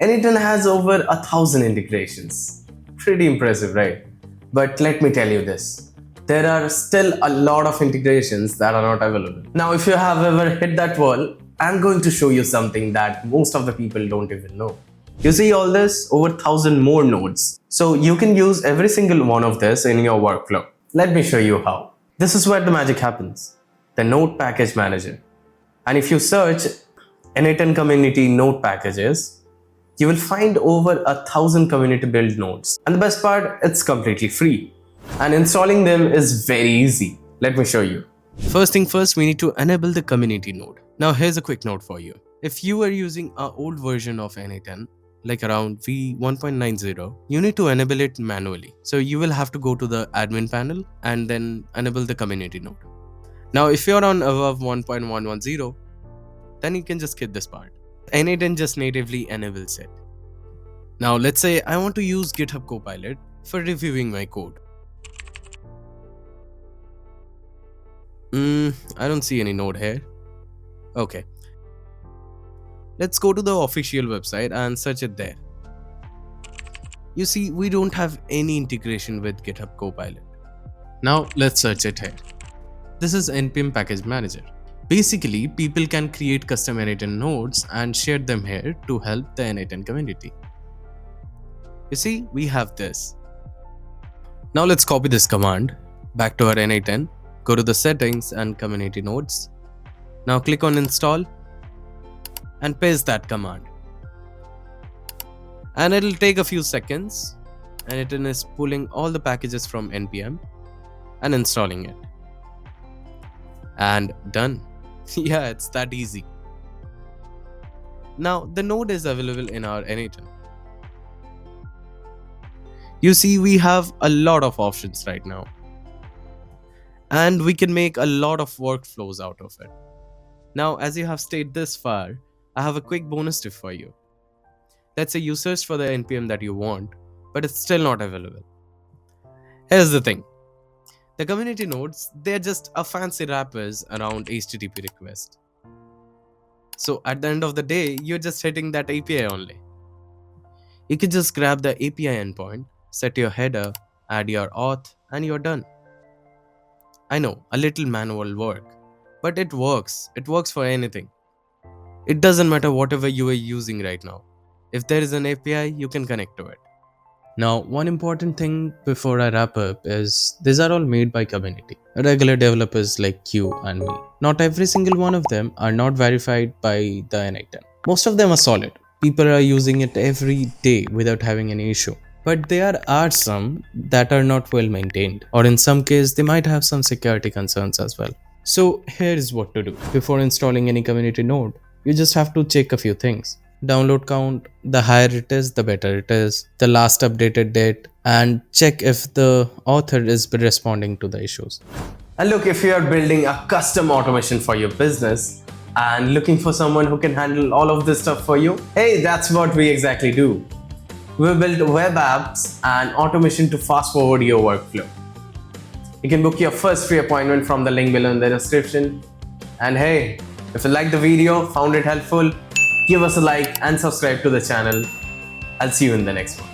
n8n has over 1,000 integrations. Pretty impressive, right? But let me tell you this. There are still a lot of integrations that are not available. Now, if you have ever hit that wall, I'm going to show you something that most of the people don't even know. You see all this? Over 1,000 more nodes. So you can use every single one of this in your workflow. Let me show you how. This is where the magic happens. The node package manager. And if you search n8n community node packages, you will find over 1,000 community build nodes. And the best part, it's completely free. And installing them is very easy. Let me show you. First thing first, we need to enable the community node. Now here's a quick note for you. If you are using an old version of n8n, like around v1.90, you need to enable it manually. So you will have to go to the admin panel and then enable the community node. Now if you're on above 1.110, then you can just skip this part. n8n just natively enables it. Now let's say I want to use GitHub Copilot for reviewing my code. I don't see any node here. Okay. Let's go to the official website and search it there. You see, we don't have any integration with GitHub Copilot. Now let's search it here. This is npm package manager. Basically, people can create custom n8n nodes and share them here to help the n8n community. You see, we have this. Now let's copy this command back to our n8n. Go to the settings and community nodes. Now click on install and paste that command. And it'll take a few seconds, and it is pulling all the packages from npm and installing it. And done. Yeah, it's that easy. Now the node is available in our n8n. You see, we have a lot of options right now. And we can make a lot of workflows out of it. Now, as you have stayed this far, I have a quick bonus tip for you. Let's say you search for the npm that you want, but it's still not available. Here's the thing. The community nodes, they're just a fancy wrappers around HTTP request. So at the end of the day, you're just hitting that API only. You can just grab the API endpoint, set your header, add your auth, and you're done. I know, a little manual work, but it works. It works for anything. It doesn't matter whatever you are using right now. If there is an API, you can connect to it. Now, one important thing before I wrap up is these are all made by community. Regular developers like you and me. Not every single one of them are not verified by the n8n. Most of them are solid. People are using it every day without having any issue. But there are some that are not well maintained, or in some case they might have some security concerns as well. So here is what to do. Before installing any community node, you just have to check a few things. Download count, the higher it is, the better it is, the last updated date, and check if the author is responding to the issues. And look, if you are building a custom automation for your business and looking for someone who can handle all of this stuff for you, hey, that's what we exactly do. We build web apps and automation to fast forward your workflow. You can book your first free appointment from the link below in the description. And hey, if you liked the video, found it helpful, give us a like and subscribe to the channel. I'll see you in the next one.